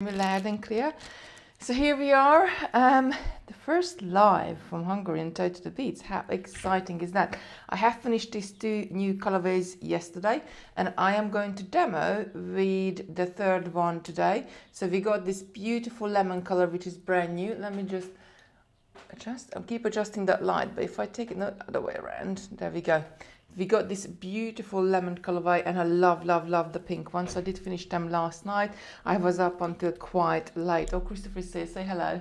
Loud and clear. So here we are, the first live from Hungary in Total Beads. How exciting is that? I have finished these two new colorways yesterday and I am going to demo with the third one today. So we got this beautiful lemon color which is brand new. Let me just adjust, I'll keep adjusting that light, but if I take it the other way around, there we go. We got this beautiful lemon colorway and I love the pink one. So I did finish them last night. I was up until quite late. Oh, Christopher says, say hello.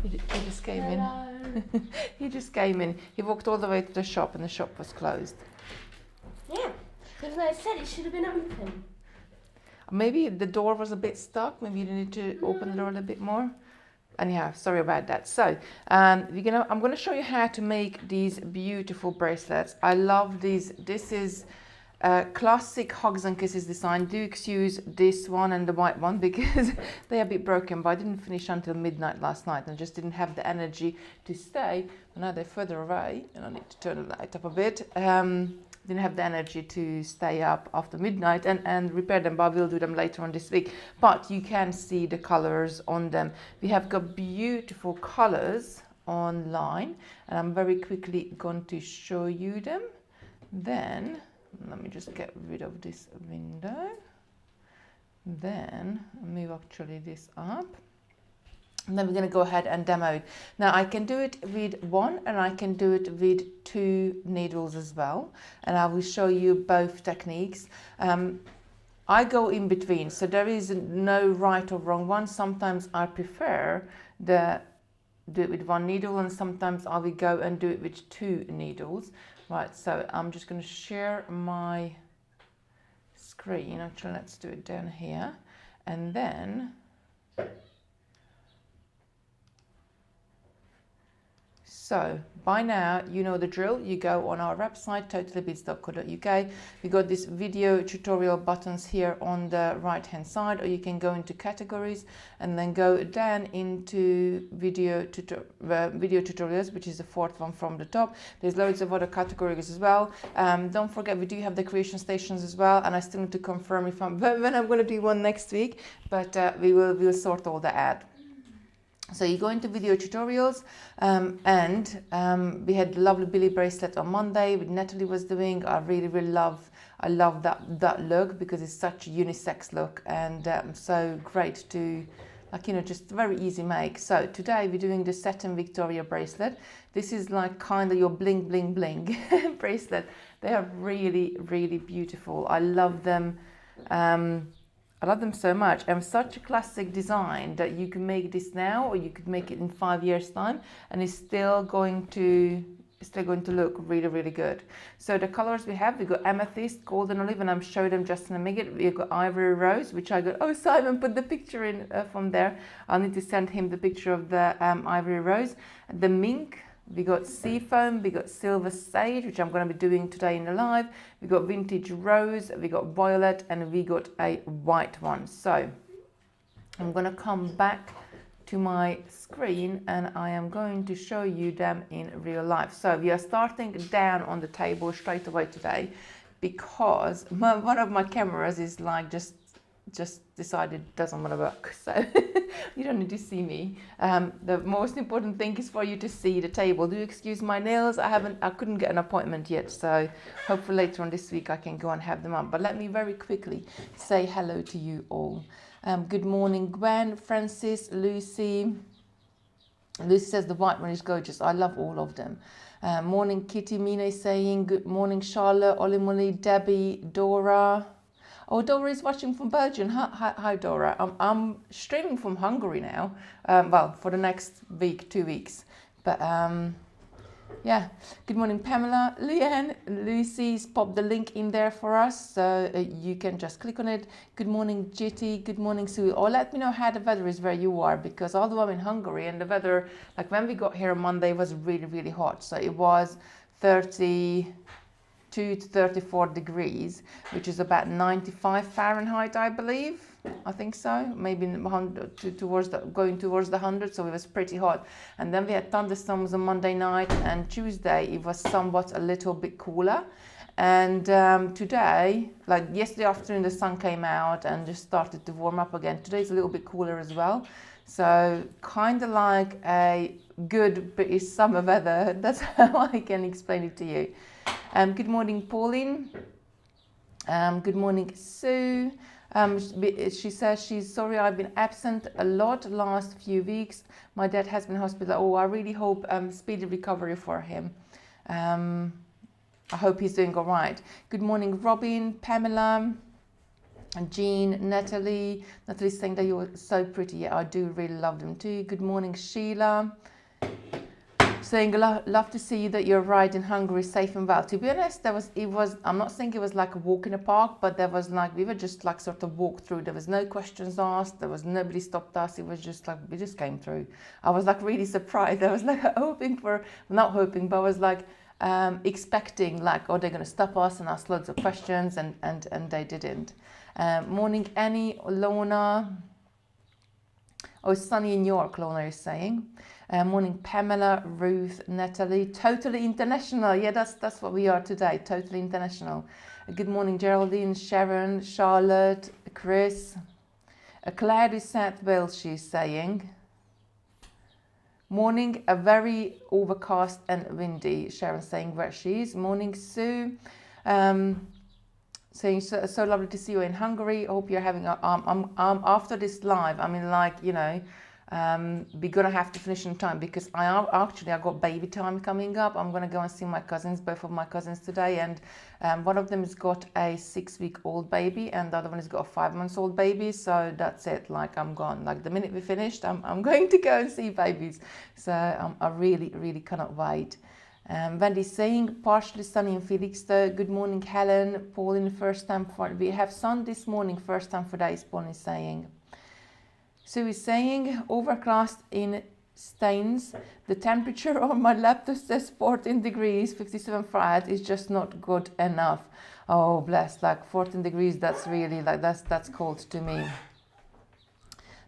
He just came in. He just came in. He walked all the way to the shop and the shop was closed. Yeah, because I said it should have been open. Maybe the door was a bit stuck. Maybe you need to open the door a little bit more. Anyhow, sorry about that. So I'm going to show you how to make these beautiful bracelets. I love these. This is classic Hugs and Kisses design. Do excuse this one and the white one because they're a bit broken, but I didn't finish until midnight last night and just didn't have the energy to stay. Now they're further away and I need to turn the light up a bit. Didn't have the energy to stay up after midnight and repair them, but I will do them later on this week. But you can see the colors on them. We have got beautiful colors online and I'm very quickly going to show you them. Then let me just get rid of this window. Then move actually this up. And then we're going to go ahead and demo it. Now I can do it with one and I can do it with two needles as well. And I will show you both techniques. I go in between, so there is no right or wrong one. Sometimes I prefer do it with one needle and sometimes I will go and do it with two needles. Right, so I'm just going to share my screen. Actually, let's do it down here. And then so by now you know the drill. You go on our website totallybeads.co.uk. we got these video tutorial buttons here on the right hand side, or you can go into categories and then go down into video tutorials, which is the fourth one from the top. There's loads of other categories as well. Don't forget we do have the creation stations as well, and I still need to confirm if when I'm going to do one next week, but we'll sort all that out. So you go into video tutorials and we had the lovely Billy bracelet on Monday with Natalie was doing. I really love that look because it's such a unisex look and so great to, like, you know, just very easy make. So today we're doing the Satin Victoria bracelet. This is like kind of your bling bling bling bracelet. They are really beautiful. I love them. I love them so much, and such a classic design that you can make this now or you could make it in 5 years time and it's still going to look really good. So the colors we got amethyst, golden olive, and I'm showing them just in a minute. We've got ivory rose, which I got, oh Simon put the picture in from there. I'll need to send him the picture of the ivory rose. The mink, we got Seafoam, we got silver sage, which I'm going to be doing today in the live. We got vintage rose, we got violet, and we got a white one. So I'm going to come back to my screen and I am going to show you them in real life. So we are starting down on the table straight away today because one of my cameras is like just decided doesn't want to work, so you don't need to see me. The most important thing is for you to see the table. Do excuse my nails, I couldn't get an appointment yet, so hopefully later on this week I can go and have them up. But let me very quickly say hello to you all. Good morning Gwen, Francis, Lucy. Lucy says the white one is gorgeous. I love all of them. Morning Kitti, Mina is saying good morning Charlotte, Olimoli, Debbie, Dora. Oh, Dora is watching from Belgium. Hi Dora. I'm streaming from Hungary now. Well, for the next week, 2 weeks. But yeah. Good morning, Pamela. Leanne, Lucy's popped the link in there for us, so you can just click on it. Good morning, Jitty. Good morning, Sue. Or let me know how the weather is where you are, because although I'm in Hungary and the weather, like when we got here on Monday, was really hot. So it was 32 to 34 degrees, which is about 95 Fahrenheit, I believe. I think so, maybe 100 going towards the 100, so it was pretty hot. And then we had thunderstorms on Monday night, and Tuesday it was somewhat a little bit cooler. And today, like yesterday afternoon, the sun came out and just started to warm up again. Today's a little bit cooler as well. So kind of like a good British summer weather. That's how I can explain it to you. Good morning, Pauline. Good morning, Sue. She says she's sorry I've been absent a lot last few weeks. My dad has been in hospital. Oh, I really hope speedy recovery for him. I hope he's doing all right. Good morning, Robin, Pamela, Jean, Natalie. Natalie's saying that you're so pretty. Yeah, I do really love them too. Good morning, Sheila. Saying love to see that you're right in Hungary, safe and well. To be honest, I'm not saying it was like a walk in a park, but there was like, we were just like sort of walk through. There was no questions asked. There was nobody stopped us. It was just like, we just came through. I was like really surprised. I was like hoping for, not hoping, but I was like expecting like, oh, they're going to stop us and ask loads of questions, and they didn't. Morning, Annie, Lorna. Oh, it's sunny in York, Lorna is saying. Morning, Pamela, Ruth, Natalie. Totally international. Yeah, that's what we are today. Totally international. Good morning, Geraldine, Sharon, Charlotte, Chris. Claire is South Wales, she's saying. Morning, a very overcast and windy. Sharon saying where she is. Morning, Sue. Saying so lovely to see you in Hungary. Hope you're having after this live. I mean, like, you know, we're gonna have to finish in time because I got baby time coming up. I'm gonna go and see my cousins, both of my cousins today, and one of them has got a 6-week-old baby and the other one has got a 5-month-old baby. So that's it. Like, I'm gone. Like the minute we finished, I'm going to go and see babies. So I really cannot wait. Wendy's saying partially sunny in Felix though. Good morning, Helen. Pauline, first time for we have sun this morning, first time for days. Pauline is saying. Sue is saying overcast in Staines. The temperature on my laptop says 14 degrees, 57 Fahrenheit is just not good enough. Oh bless, like 14 degrees. That's really like that's cold to me.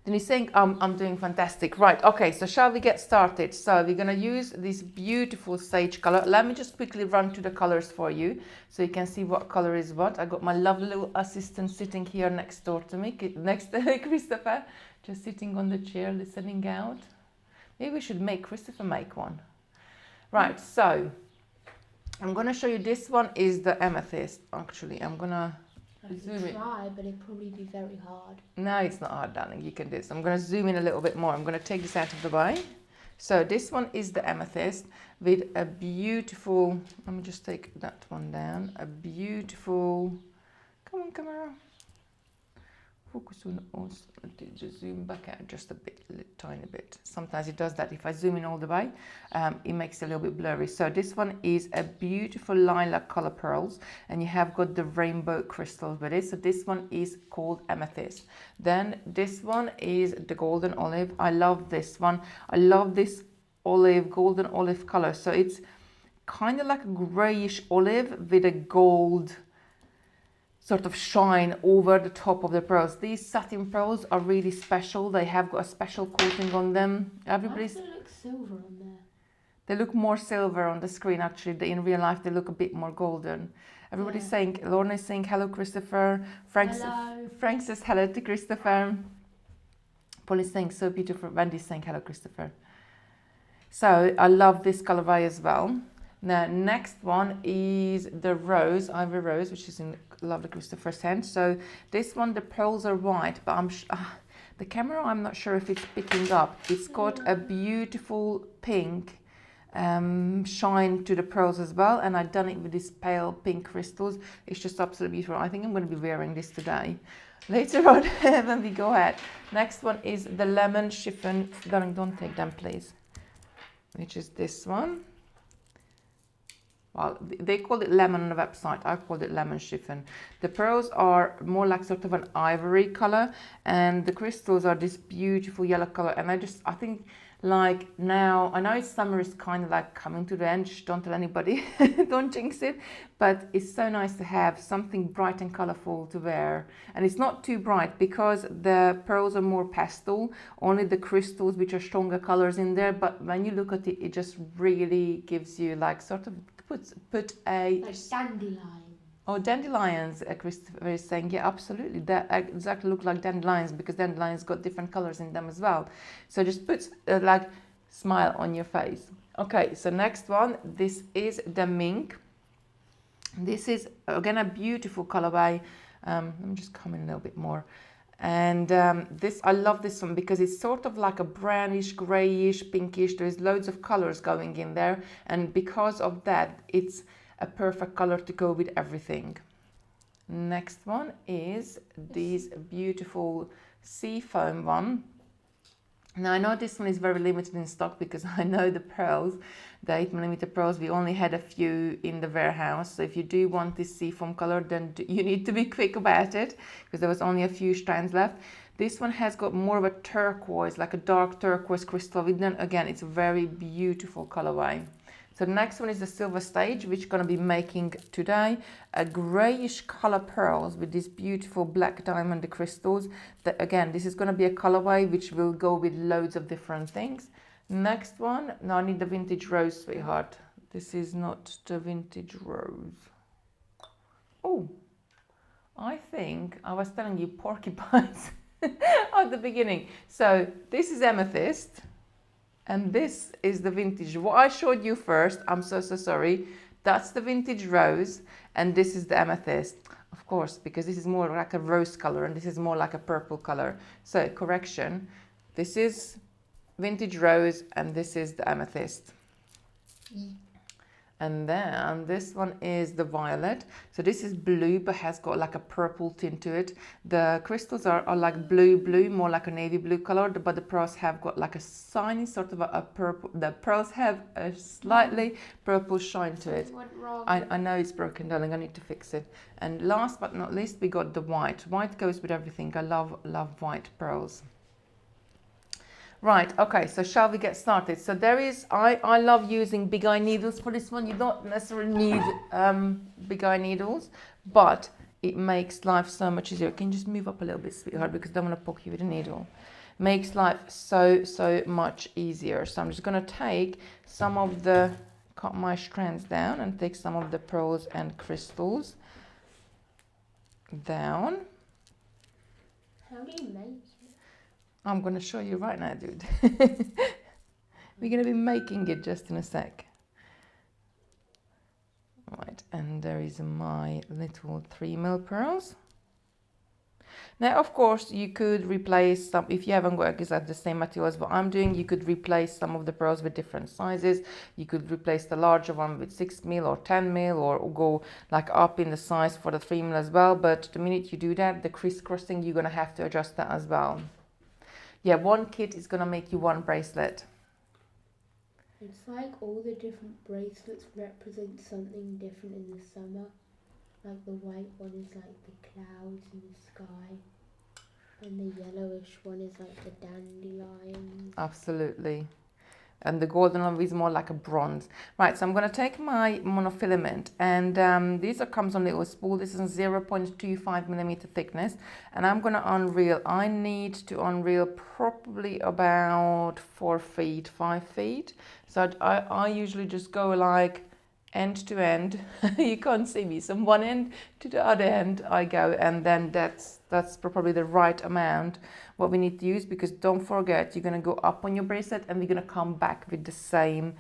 Then he's saying, I'm doing fantastic. Right, okay, so shall we get started? So we're gonna use this beautiful sage color. Let me just quickly run to the colors for you so you can see what color is what. I got my lovely little assistant sitting here next door to me, next to Christopher, just sitting on the chair, listening out. Maybe we should make Christopher make one. Right, so I'm gonna show you, this one is the amethyst, actually. I'm gonna zoom in. Try, but it'd probably be very hard. No, it's not hard, darling. You can do this. I'm going to zoom in a little bit more. I'm going to take this out of the way. So this one is the amethyst with a beautiful, let me just take that one down. A beautiful, come on, camera. Focus on us. Just zoom back out just a bit, a tiny bit. Sometimes it does that. If I zoom in all the way, it makes it a little bit blurry. So this one is a beautiful lilac color pearls, and you have got the rainbow crystals with it. So this one is called amethyst. Then this one is the golden olive. I love this one. I love this olive, golden olive color. So it's kind of like a grayish olive with a gold sort of shine over the top of the pearls. These satin pearls are really special. They have got a special coating on them. Everybody's. Why does it look silver on there? They look more silver on the screen. Actually, in real life, they look a bit more golden. Everybody's saying. Lorna is saying hello, Christopher. Hello. Frank says hello to Christopher. Paul is saying so beautiful. Wendy's saying hello, Christopher. So I love this colorway as well. Now, next one is the rose, ivory rose, which is in lovely Christopher's hand. So this one, the pearls are white, but the camera, I'm not sure if it's picking up. It's got a beautiful pink shine to the pearls as well, and I've done it with these pale pink crystals. It's just absolutely beautiful. I think I'm going to be wearing this today. Later on, when we go ahead. Next one is the lemon chiffon. Darling, don't take them, please. Which is this one. Well, they call it lemon on the website. I called it lemon chiffon. The pearls are more like sort of an ivory color, and the crystals are this beautiful yellow color. And I think like now, I know summer is kind of like coming to the end. Shh, don't tell anybody, don't jinx it. But it's so nice to have something bright and colorful to wear. And it's not too bright because the pearls are more pastel, only the crystals, which are stronger colors in there. But when you look at it, it just really gives you like sort of, put a... Like dandelion. Oh, dandelions, Christopher is saying. Yeah, absolutely. That exactly look like dandelions because dandelions got different colors in them as well. So just put like smile on your face. Okay, so next one. This is the mink. This is again a beautiful colorway. Let me just come in a little bit more. And this, I love this one because it's sort of like a brownish, grayish, pinkish. There's loads of colors going in there, and because of that, it's a perfect color to go with everything. Next one is this beautiful Seafoam one. Now I know this one is very limited in stock because I know the pearls, the 8mm pearls, we only had a few in the warehouse. So if you do want this Seafoam color, then you need to be quick about it because there was only a few strands left. This one has got more of a turquoise, like a dark turquoise crystal with them. Again, it's a very beautiful colorway. So the next one is the Silver Stage, which we're going to be making today. A grayish color pearls with these beautiful black diamond crystals. That, again, this is going to be a colorway which will go with loads of different things. Next one, now I need the Vintage Rose, sweetheart. This is not the Vintage Rose. Oh, I think I was telling you porcupines at the beginning. So this is Amethyst. And this is the Vintage. What I showed you first, I'm so sorry. That's the Vintage Rose, and this is the Amethyst. Of course, because this is more like a rose color, and this is more like a purple color. So, correction. This is Vintage Rose, and this is the Amethyst. And then this one is the Violet. So this is blue, but has got like a purple tint to it. The crystals are like blue, more like a navy blue color, but the pearls have got like a shiny sort of a purple. The pearls have a slightly purple shine to it. I know it's broken, darling. I need to fix it. And last but not least, we got the white. White goes with everything. I love white pearls. Right, okay, so shall we get started? So there is, I love using big eye needles for this one. You don't necessarily need big eye needles, but it makes life so much easier. Can you just move up a little bit, sweetheart, because I don't want to poke you with a needle. Makes life so much easier. So I'm just going to take some of the, cut my strands down and take some of the pearls and crystals down. How do you make it? I'm going to show you right now, dude. We're going to be making it just in a sec. Right, and there is my little 3mm pearls. Now, of course, you could replace some, if you haven't got exactly the same material as what I'm doing, you could replace some of the pearls with different sizes. You could replace the larger one with 6mm or 10mm, or go like up in the size for the 3mm as well. But the minute you do that, the crisscrossing, you're going to have to adjust that as well. Yeah, one kit is going to make you one bracelet. It's like all the different bracelets represent something different in the summer. Like the white one is like the clouds in the sky. And the yellowish one is like the dandelions. Absolutely. And the golden one is more like a bronze. Right, so I'm going to take my monofilament, and these comes on little spool. This is 0.25mm thickness, and I'm going to unreel. I need to unreel probably about 4 feet, 5 feet. So I usually just go like end to end. You can't see me. So one end to the other end I go, and then that's probably the right amount what we need to use, because don't forget, you're going to go up on your bracelet and we're going to come back with the same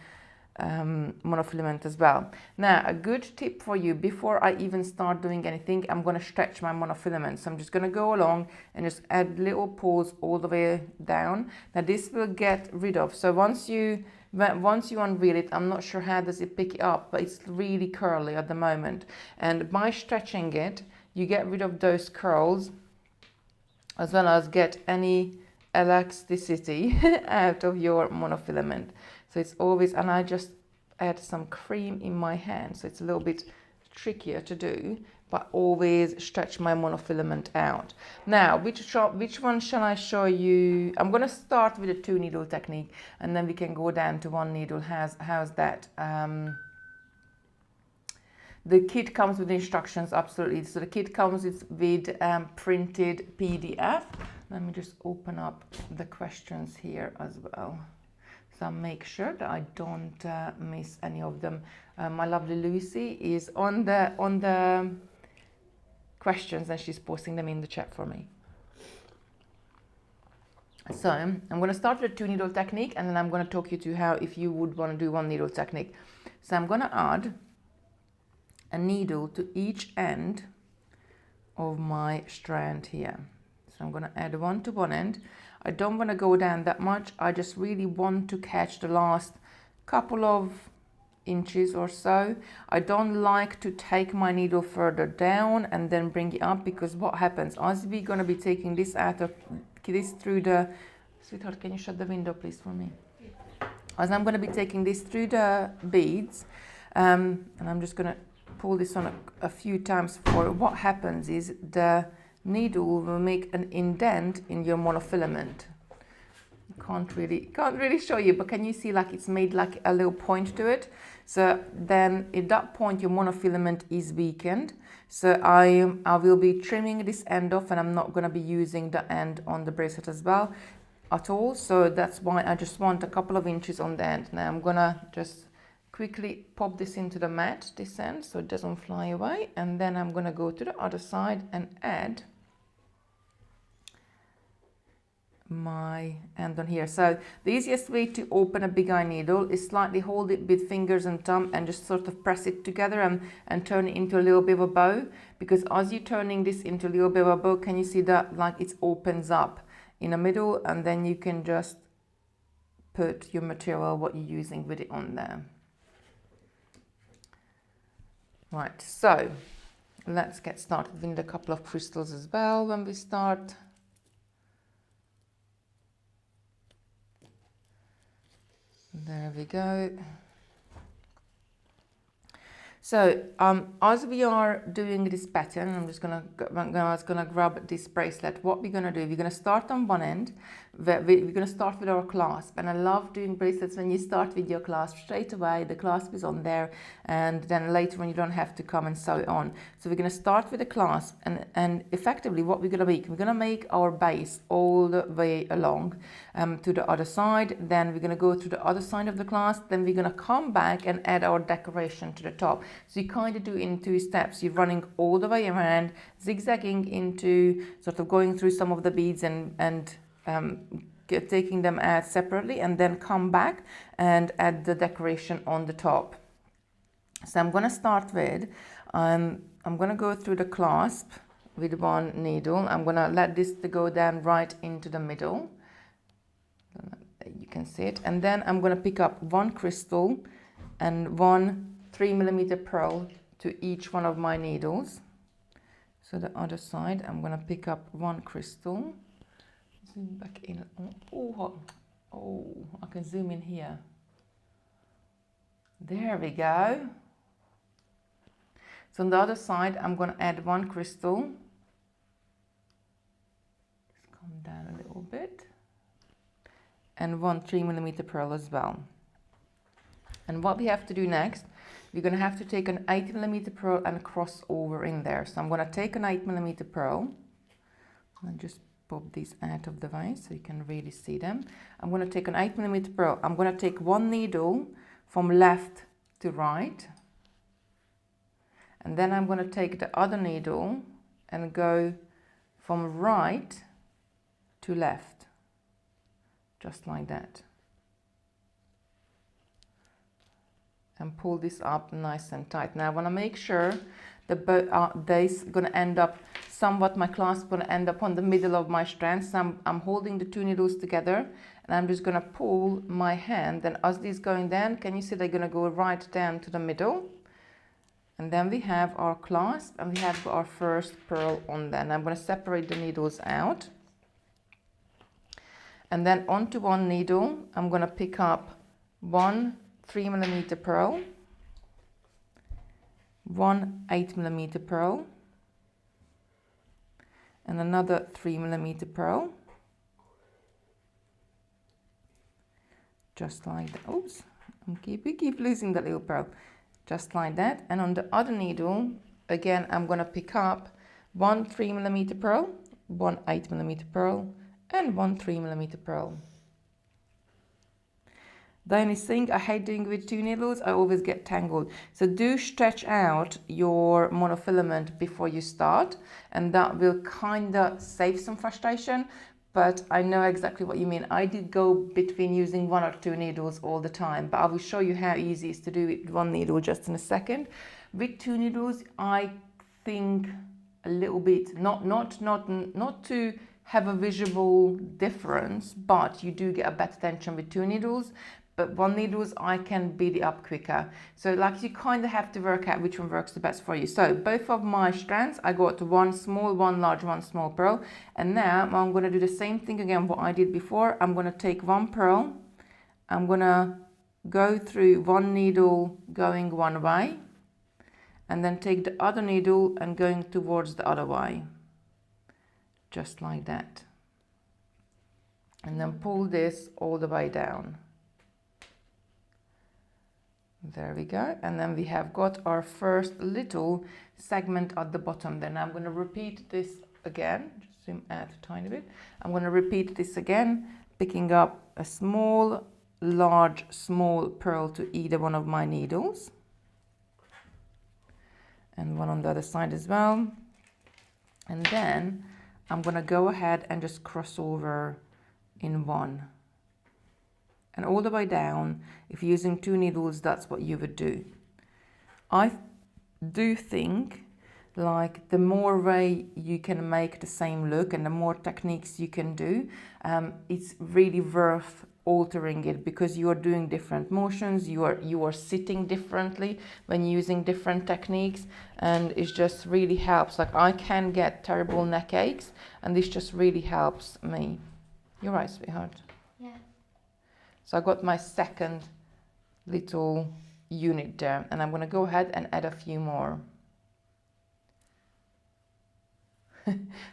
monofilament as well. Now, a good tip for you, before I even start doing anything, I'm going to stretch my monofilament. So I'm just going to go along and just add little pulls all the way down. Now this will get rid of, so once you unreel it, I'm not sure how does it pick it up, but it's really curly at the moment. And by stretching it, you get rid of those curls, as well as get any elasticity out of your monofilament. So it's always, and I just add some cream in my hand, so it's a little bit trickier to do, but always stretch my monofilament out. Now, which one shall I show you? I'm going to start with a 2 needle technique, and then we can go down to 1 needle. How's that? The kit comes with instructions, absolutely. So the kit comes with printed PDF. Let me just open up the questions here as well. So I make sure that I don't miss any of them. My lovely Lucy is on the questions, and she's posting them in the chat for me. So I'm going to start with a 2 needle technique, and then I'm going to talk you to how if you would want to do 1 needle technique. So I'm going to add a needle to each end of my strand here. So I'm going to add one to one end. I don't want to go down that much. I just really want to catch the last couple of inches or so. I don't like to take my needle further down and then bring it up, because what happens as we're going to be taking this out of this through the, sweetheart, can you shut the window please for me? As I'm going to be taking this through the beads, and I'm just going to pull this on a few times. For what happens is the needle will make an indent in your monofilament. Can't really show you, but can you see like it's made like a little point to it? So then at that point your monofilament is weakened. So I will be trimming this end off, and I'm not going to be using the end on the bracelet as well at all. So that's why I just want a couple of inches on the end. Now I'm going to just quickly pop this into the mat, this end, so it doesn't fly away, and then I'm going to go to the other side and add my end on here. So the easiest way to open a big eye needle is slightly hold it with fingers and thumb and just sort of press it together and turn it into a little bit of a bow, because as you're turning this into a little bit of a bow, can you see that like it opens up in the middle, and then you can just put your material, what you're using with it on there. Right, so let's get started. We need a couple of crystals as well when we start. There we go. So as we are doing this pattern, I'm just gonna grab this bracelet. What we're gonna do, we're gonna start on one end. We're gonna start with our clasp, and I love doing bracelets when you start with your clasp straight away. The clasp is on there, and then later on you don't have to come and sew it on. So we're gonna start with the clasp, and effectively what we're gonna make our base all the way along to the other side. Then we're gonna go to the other side of the clasp. Then we're gonna come back and add our decoration to the top. So you kind of do it in 2 steps. You're running all the way around, zigzagging into sort of going through some of the beads and taking them out separately, and then come back and add the decoration on the top. So I'm going to start with, I'm going to go through the clasp with 1 needle. I'm going to let this to go down right into the middle. You can see it. And then I'm going to pick up 1 crystal and 1 3mm pearl to each one of my needles. So the other side, I'm going to pick up 1 crystal. Zoom back in. Oh, I can zoom in here. There we go. So on the other side, I'm going to add 1 crystal. Just come down a little bit. And 1 3mm pearl as well. And what we have to do next, we're going to have to take an 8mm pearl and cross over in there. So I'm going to take an 8mm pearl and just pop these out of the way so you can really see them. I'm going to take an 8mm pearl. I'm going to take 1 needle from left to right, and then I'm going to take the other needle and go from right to left, just like that, and pull this up nice and tight. Now I want to make sure the they's going to end up somewhat, my clasp going to end up on the middle of my strand. So I'm holding the 2 needles together, and I'm just going to pull my hand, and as this going down, can you see they're going to go right down to the middle, and then we have our clasp and we have our first pearl on there. And I'm going to separate the needles out, and then onto 1 needle I'm going to pick up 1 3mm pearl, 1 8mm pearl, and another 3mm pearl, just like that. Oops, we keep losing that little pearl, just like that. And on the other needle, again, I'm going to pick up 1 3mm pearl, 1 8mm pearl, and 1 3mm pearl. The only thing I hate doing with 2 needles, I always get tangled. So do stretch out your monofilament before you start, and that will kind of save some frustration. But I know exactly what you mean. I did go between using 1 or 2 needles all the time, but I will show you how easy it is to do it with 1 needle just in a second. With 2 needles, I think a little bit, not to have a visual difference, but you do get a better tension with 2 needles. But 1 needles, I can bead it up quicker. So like you kind of have to work out which one works the best for you. So both of my strands, I got 1 small, 1 large, 1 small pearl. And now I'm going to do the same thing again, what I did before. I'm going to take 1 pearl. I'm going to go through 1 needle going one way. And then take the other needle and going towards the other way. Just like that. And then pull this all the way down. There we go, and then we have got our first little segment at the bottom. Then I'm going to repeat this again, just zoom out a tiny bit. I'm going to repeat this again, picking up a small, large, small pearl to either one of my needles. And one on the other side as well. And then I'm going to go ahead and just cross over in 1. And all the way down, if you're using 2 needles, that's what you would do. I do think like the more way you can make the same look and the more techniques you can do, it's really worth altering it, because you are doing different motions, you are sitting differently when using different techniques, and it just really helps. Like I can get terrible neck aches, and this just really helps me. You're right, sweetheart. Yeah. So I got my second little unit there, and I'm going to go ahead and add a few more.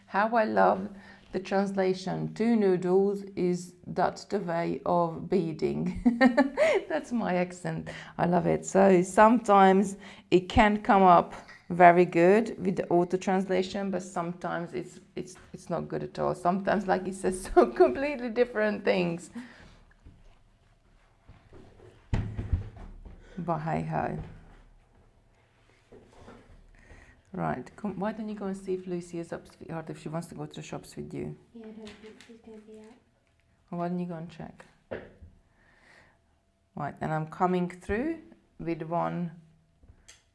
How I love the translation. 2 noodles is that's the way of beading. That's my accent. I love it. So sometimes it can come up very good with the auto translation, but sometimes it's not good at all. Sometimes like it says so completely different things. But hey ho. Right, come, why don't you go and see if Lucy is up, sweetheart, if she wants to go to the shops with you? Yeah, I don't think she's going to be out. Well, why don't you go and check? Right, and I'm coming through with 1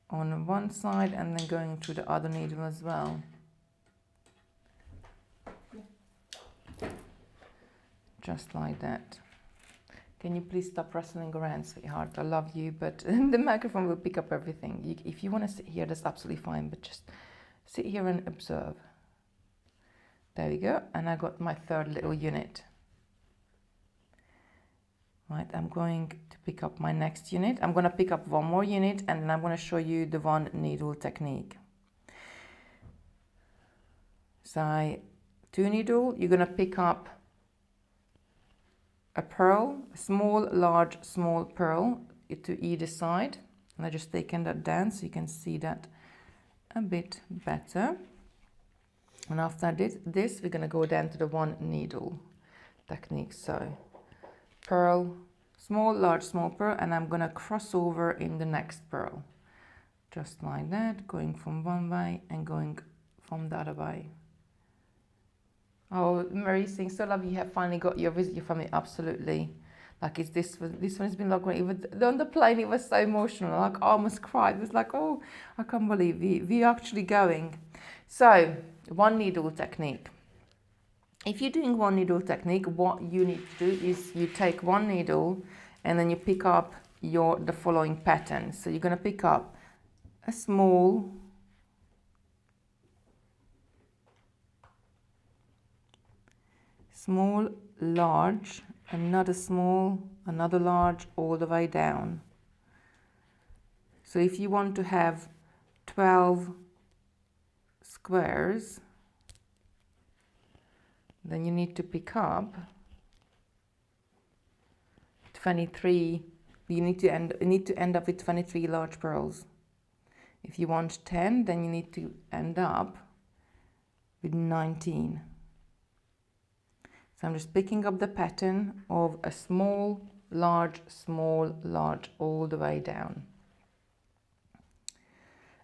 on one side and then going through the other needle as well. Just like that. Can you please stop rustling around, sweetheart? I love you, but the microphone will pick up everything. If you want to sit here, that's absolutely fine, but just sit here and observe. There we go, and I got my third little unit. Right, I'm going to pick up my next unit. I'm going to pick up 1 more unit, and then I'm going to show you the 1 needle technique. So 2 needle, you're going to pick up a pearl, a small, large, small pearl to either side. And I just taken that down so you can see that a bit better. And after this, we're going to go down to the 1 needle technique. So pearl, small, large, small pearl, and I'm going to cross over in the next pearl. Just like that, going from one way and going from the other way. Oh, Marie saying, so lovely, you have finally got your visit your family. Absolutely. Like, it's this one has been like, even on the plane, it was so emotional. Like, I almost cried. It was like, oh, I can't believe we're actually going. So, 1 needle technique. If you're doing 1 needle technique, what you need to do is you take 1 needle and then you pick up the following pattern. So you're going to pick up a small, large, another small, another large, all the way down. So if you want to have 12 squares, then you need to pick up 23. You need to end up with 23 large pearls. If you want 10, then you need to end up with 19. So I'm just picking up the pattern of a small, large, small, large, all the way down.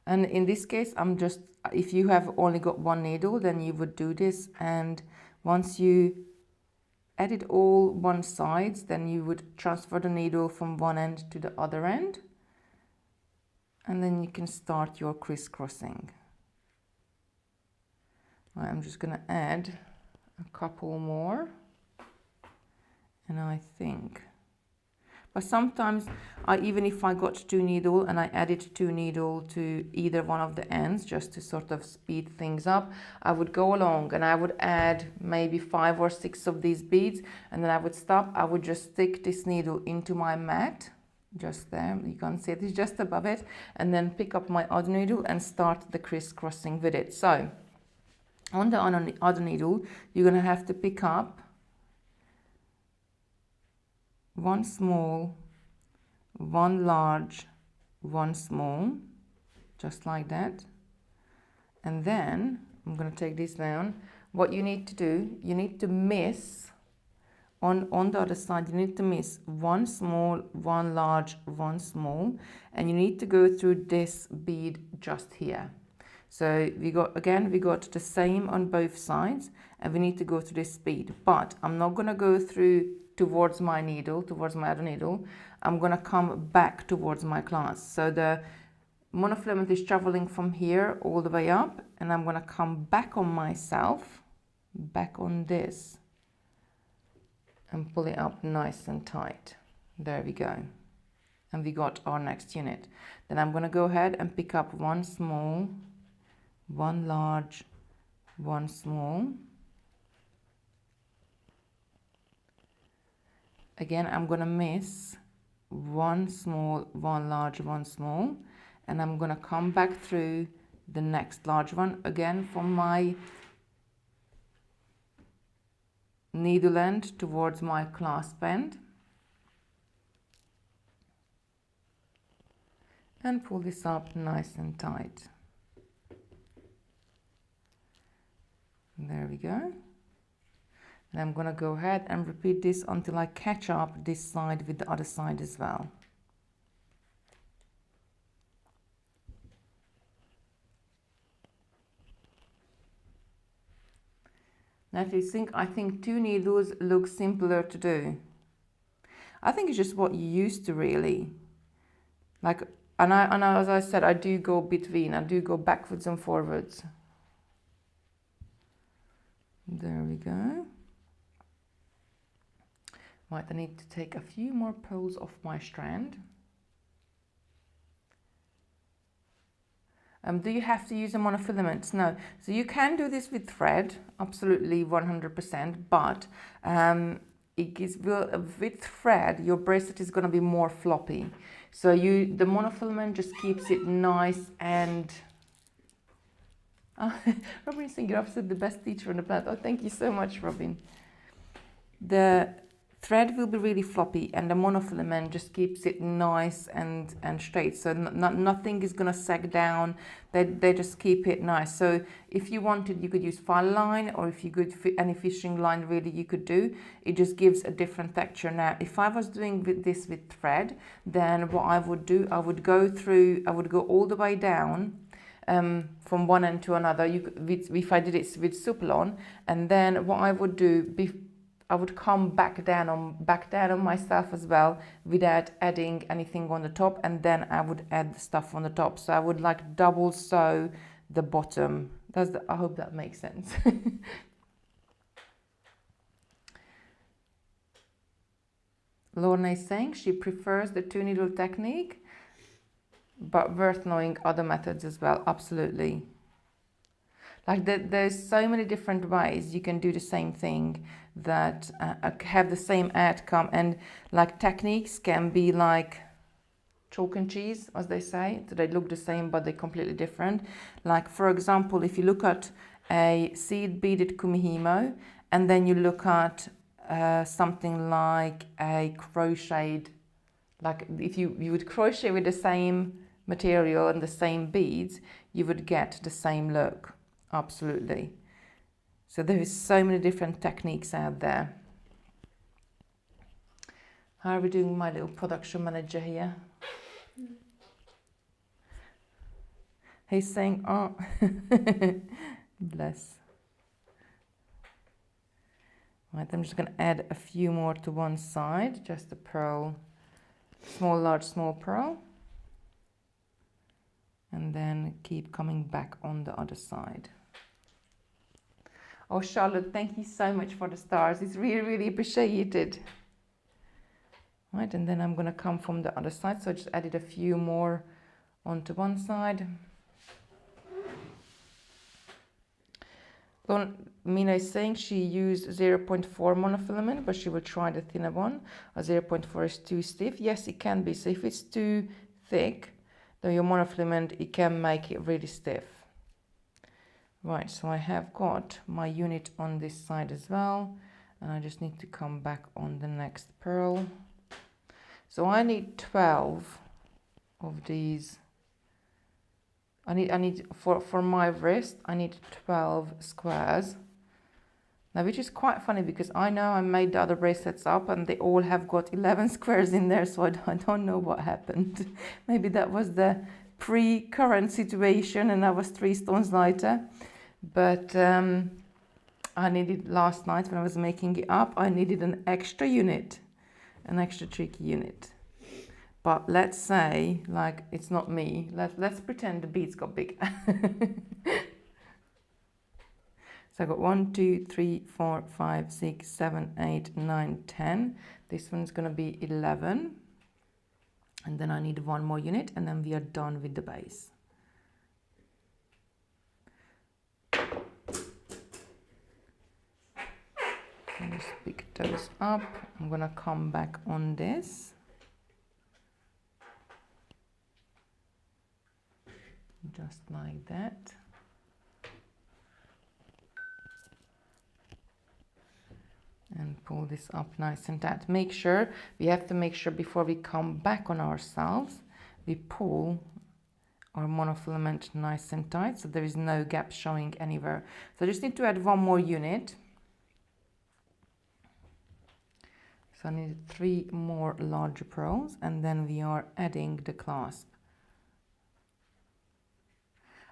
And in this case, I'm just, if you have only got one needle, then you would do this, and once you edit all one sides, then you would transfer the needle from one end to the other end, and then you can start your crisscrossing. Right, I'm just going to add a couple more, and I think, but sometimes even if I got 2 needle and I added 2 needle to either one of the ends just to sort of speed things up, I would go along and I would add maybe 5 or 6 of these beads, and then I would stop. I would just stick this needle into my mat, just there, you can't see it, it's just above it, and then pick up my other needle and start the crisscrossing with it. So on the other needle, you're going to have to pick up 1 small, 1 large, 1 small, just like that. And then I'm going to take this down. What you need to do, you need to miss on the other side, you need to miss 1 small, 1 large, 1 small, and you need to go through this bead just here. So we got the same on both sides, and we need to go through this bead, but I'm not going to go through towards my needle, towards my other needle. I'm going to come back towards my clasp. So the monofilament is traveling from here all the way up, and I'm going to come back on myself, back on this, and pull it up nice and tight. There we go. And we got our next unit. Then I'm going to go ahead and pick up 1 small, 1 large, 1 small. Again, I'm going to miss 1 small, 1 large, 1 small, and I'm going to come back through the next large one again from my needle end towards my clasp end, and pull this up nice and tight. There we go. And I'm going to go ahead and repeat this until I catch up this side with the other side as well. Now if you think, I think 2 needles look simpler to do. I think it's just what you used to really. Like, and as I said, I do go between, I do go backwards and forwards. There we go. Right, I need to take a few more pulls off my strand. Do you have to use a monofilament? No. So you can do this with thread, absolutely 100%, but with thread, your bracelet is going to be more floppy. So the monofilament just keeps it nice and... Robin is saying you're absolutely the best teacher on the planet. Oh, thank you so much, Robin. The thread will be really floppy, and the monofilament just keeps it nice and straight. So nothing is going to sag down. They just keep it nice. So if you wanted, you could use file line, or if you could any fishing line, really you could do. It just gives a different texture. Now, if I was doing this with thread, then what I would do, I would go all the way down from one end to another. If I did it with Supalon, and then what I would do, I would come back down on myself as well without adding anything on the top, and then I would add the stuff on the top. So I would like double sew the bottom. I hope that makes sense. Lorna is saying she prefers the 2 needle technique, but worth knowing other methods as well. Absolutely. Like there's so many different ways you can do the same thing that have the same outcome, and like techniques can be like chalk and cheese, as they say. So they look the same, but they're completely different. Like for example, if you look at a seed beaded kumihimo, and then you look at something like a crocheted, like if you would crochet with the same material and the same beads, you would get the same look. Absolutely. So there is so many different techniques out there. How are we doing, my little production manager here? He's saying, oh, bless. Right, I'm just going to add a few more to one side, just a pearl, small, large, small pearl. And then keep coming back on the other side. Oh, Charlotte, thank you so much for the stars. It's really, really appreciated. Right, and then I'm going to come from the other side. So I just added a few more onto one side. Mina is saying she used 0.4 monofilament, but she will try the thinner one. A 0.4 is too stiff. Yes, it can be. So if it's too thick, then your monofilament, it can make it really stiff. Right, so I have got my unit on this side as well, and I just need to come back on the next pearl. So I need 12 of these. I need for my wrist, I need 12 squares. Now, which is quite funny because I know I made the other bracelets up and they all have got 11 squares in there, so I don't know what happened. Maybe that was the pre-current situation and I was 3 stones lighter. But I needed last night when I was making it up, I needed an extra unit, an extra tricky unit. But let's say, like, it's not me. Let's pretend the beads got big. So I got 1, 2, 3, 4, 5, 6, 7, 8, 9, 10. This one's going to be 11. And then I need 1 more unit, and then we are done with the base. Just pick those up. I'm going to come back on this. Just like that. And pull this up nice and tight. Make sure, we have to make sure before we come back on ourselves, we pull our monofilament nice and tight so there is no gap showing anywhere. So I just need to add 1 more unit. So I need 3 more larger pearls, and then we are adding the clasp.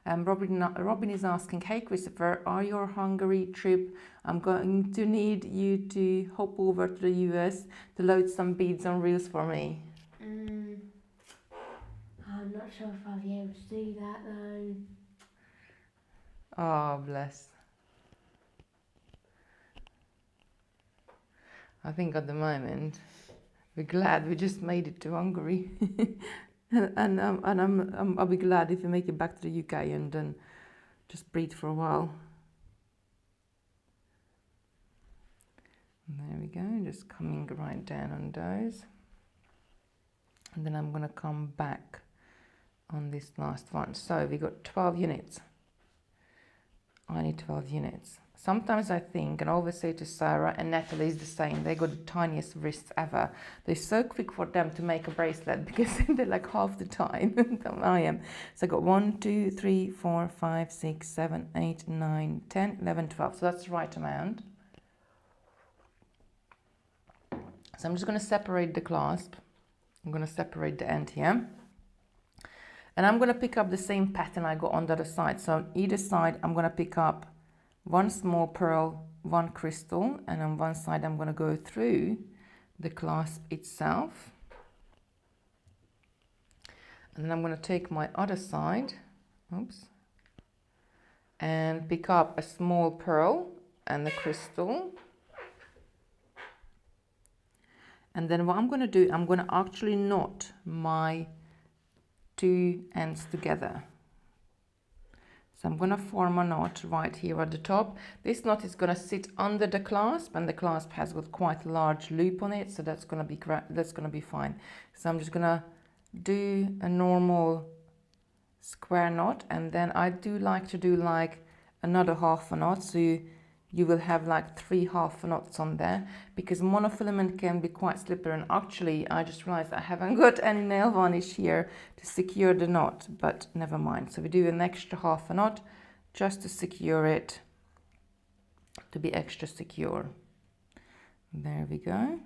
Robin is asking, hey Christopher, are your Hungary trip, I'm going to need you to hop over to the US to load some beads on reels for me. I'm not sure if I'll be able to do that though. Oh, bless. I think at the moment, we're glad we just made it to Hungary. and I'll be glad if you make it back to the UK and then just breathe for a while. There we go, just coming right down on those. And then I'm going to come back on this last one. So we got 12 units. I need 12 units. Sometimes I think, and I always say to Sarah and Natalie is the same, they got the tiniest wrists ever. They're so quick for them to make a bracelet because they're like half the time than I am. So I got 1, 2, 3, 4, 5, 6, 7, 8, 9, 10, 11, 12. So that's the right amount. So I'm just going to separate the clasp. I'm going to separate the end here. And I'm going to pick up the same pattern I got on the other side. So on either side, I'm going to pick up 1 small pearl, 1 crystal, and on one side I'm going to go through the clasp itself. And then I'm going to take my other side, oops, and pick up a small pearl and the crystal. And then what I'm going to do, I'm going to actually knot my 2 ends together. So I'm going to form a knot right here at the top. This knot is going to sit under the clasp, and the clasp has got quite a large loop on it, so that's going to be fine. So I'm just going to do a normal square knot, and then I do like to do like another half a knot, so you will have like 3 half knots on there, because monofilament can be quite slippery. And actually I just realized I haven't got any nail varnish here to secure the knot, but never mind. So we do an extra half a knot just to secure it, to be extra secure. There we go.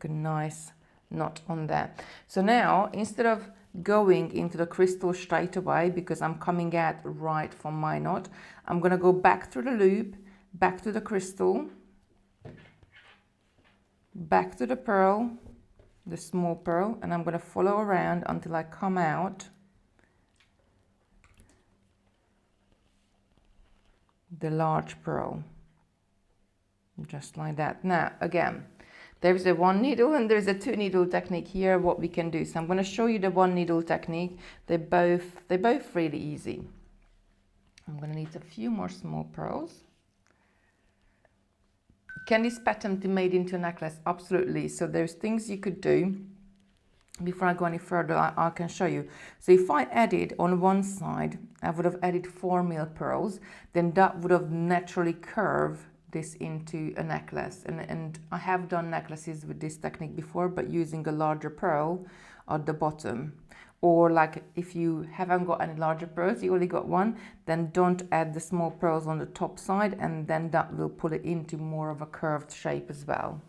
make a nice knot on there. So now, instead of going into the crystal straight away, because I'm coming at right from my knot, I'm going to go back through the loop, back to the crystal, back to the pearl, the small pearl, and I'm going to follow around until I come out the large pearl, just like that. Now again, there's a one needle and there's a two needle technique here, what we can do. So I'm going to show you the one needle technique. They're both really easy. I'm going to need a few more small pearls. Can this pattern be made into a necklace? Absolutely. So there's things you could do. Before I go any further, I can show you. So if I added on one side, I would have added 4 mil pearls, then that would have naturally curved this into a necklace. And I have done necklaces with this technique before, but using a larger pearl at the bottom. Or like if you haven't got any larger pearls, you only got one, then don't add the small pearls on the top side, and then that will pull it into more of a curved shape as well.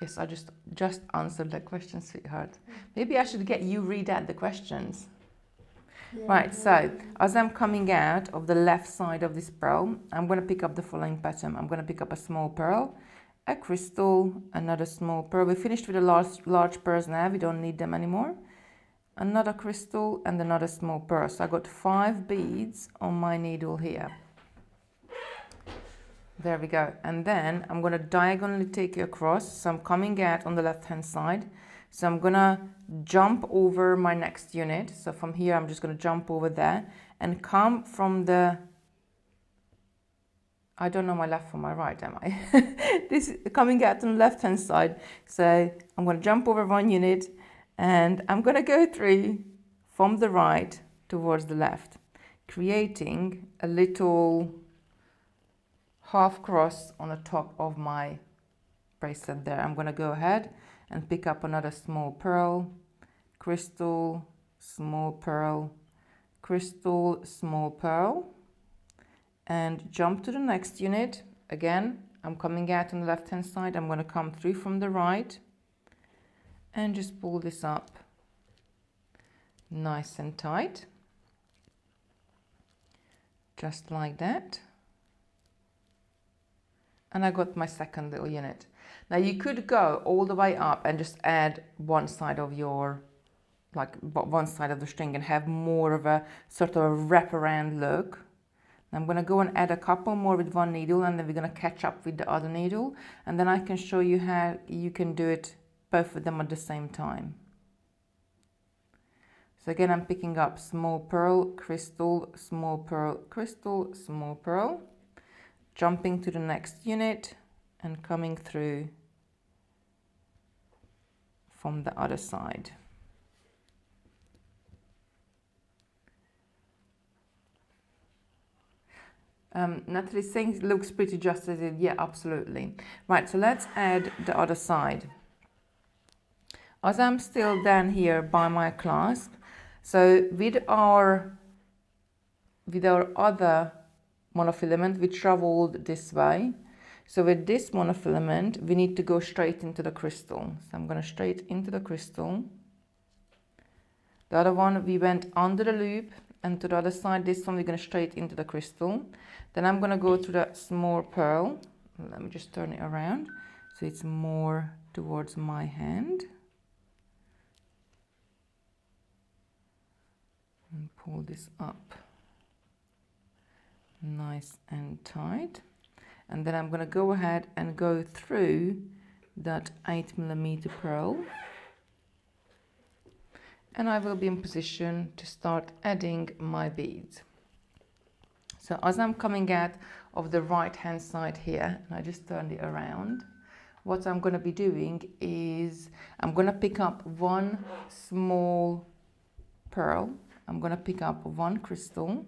Yes, I just answered the question, sweetheart. Maybe I should get you read out the questions. Right, so as I'm coming out of the left side of this pearl, I'm going to pick up the following pattern. I'm going to pick up a small pearl, a crystal, another small pearl. We finished with the large pearls now, we don't need them anymore. Another crystal and another small pearl. So I got 5 beads on my needle here. There we go. And then I'm going to diagonally take it across. So I'm coming out on the left hand side. So I'm going to jump over my next unit. So from here, I'm just going to jump over there and come from the, I don't know my left from my right, am I? This is coming out on the left hand side. So I'm going to jump over one unit and I'm going to go through from the right towards the left, creating a little half cross on the top of my bracelet there. I'm going to go ahead and pick up another small pearl, crystal, small pearl, crystal, small pearl, and jump to the next unit. Again, I'm coming out on the left hand side. I'm going to come through from the right and just pull this up nice and tight, just like that. And I got my second little unit. Now you could go all the way up and just add one side of your, like one side of the string, and have more of a sort of a wraparound look. I'm going to go and add a couple more with one needle, and then we're going to catch up with the other needle, and then I can show you how you can do it, both of them at the same time. So again, I'm picking up small pearl, crystal, small pearl, crystal, small pearl, jumping to the next unit and coming through from the other side. Natalie's saying it looks pretty just as it. Yeah, absolutely. Right, so let's add the other side. As I'm still down here by my clasp, so with our other monofilament, we traveled this way. So with this monofilament, we need to go straight into the crystal. So I'm going to straight into the crystal. The other one, we went under the loop, and to the other side, this one, we're going to straight into the crystal. Then I'm going to go to the small pearl. Let me just turn it around so it's more towards my hand. And pull this up nice and tight. And then I'm going to go ahead and go through that 8mm pearl. And I will be in position to start adding my beads. So as I'm coming out of the right hand side here, and I just turned it around, what I'm going to be doing is I'm going to pick up one small pearl, I'm going to pick up one crystal,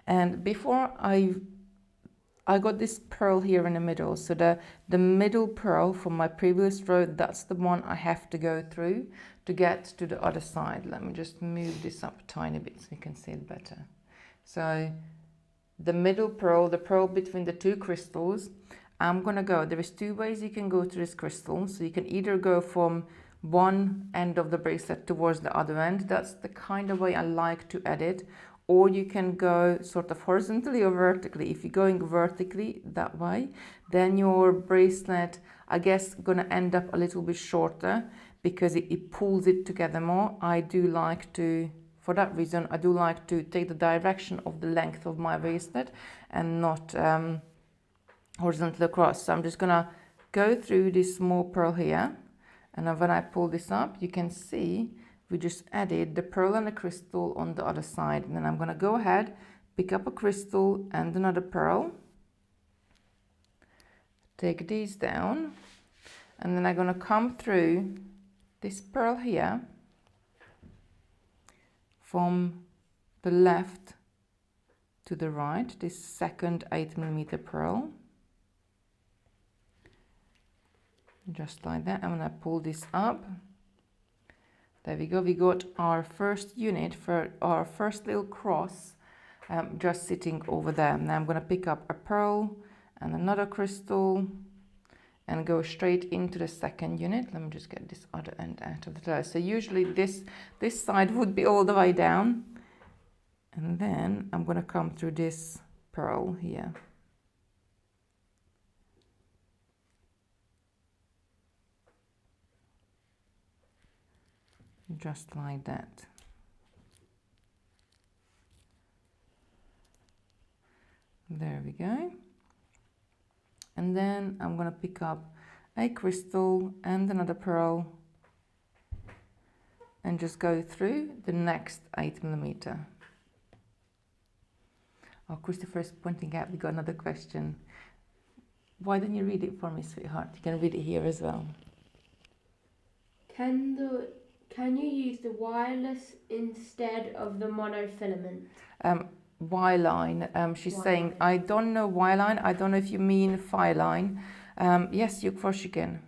and before I got this pearl here in the middle, so the middle pearl from my previous row, that's the one I have to go through to get to the other side. Let me just move this up a tiny bit so you can see it better. So the middle pearl, the pearl between the two crystals, I'm gonna go, there is two ways you can go to this crystal. So you can either go from one end of the bracelet towards the other end. That's the kind of way I like to edit. Or you can go sort of horizontally or vertically. If you're going vertically that way, then your bracelet, I guess, gonna end up a little bit shorter because it pulls it together more. I do like to, for that reason, I do like to take the direction of the length of my bracelet and not horizontally across. So I'm just gonna go through this small pearl here, and then when I pull this up, you can see we just added the pearl and the crystal on the other side. And then I'm gonna go ahead, pick up a crystal and another pearl, take these down, and then I'm gonna come through this pearl here from the left to the right, this second 8mm pearl. Just like that. I'm gonna pull this up. There we go. We got our first unit for our first little cross just sitting over there. Now I'm gonna pick up a pearl and another crystal and go straight into the second unit. Let me just get this other end out of the door. So usually this side would be all the way down, and then I'm gonna come through this pearl here. Just like that. There we go. And then I'm gonna pick up a crystal and another pearl and just go through the next 8mm. Oh, Christopher is pointing out we got another question. Why don't you read it for me, sweetheart? You can read it here as well. Can you use the wireless instead of the monofilament? Y-line. She's saying, I don't know Y-line. I don't know if you mean phi line. Yes, of course you can.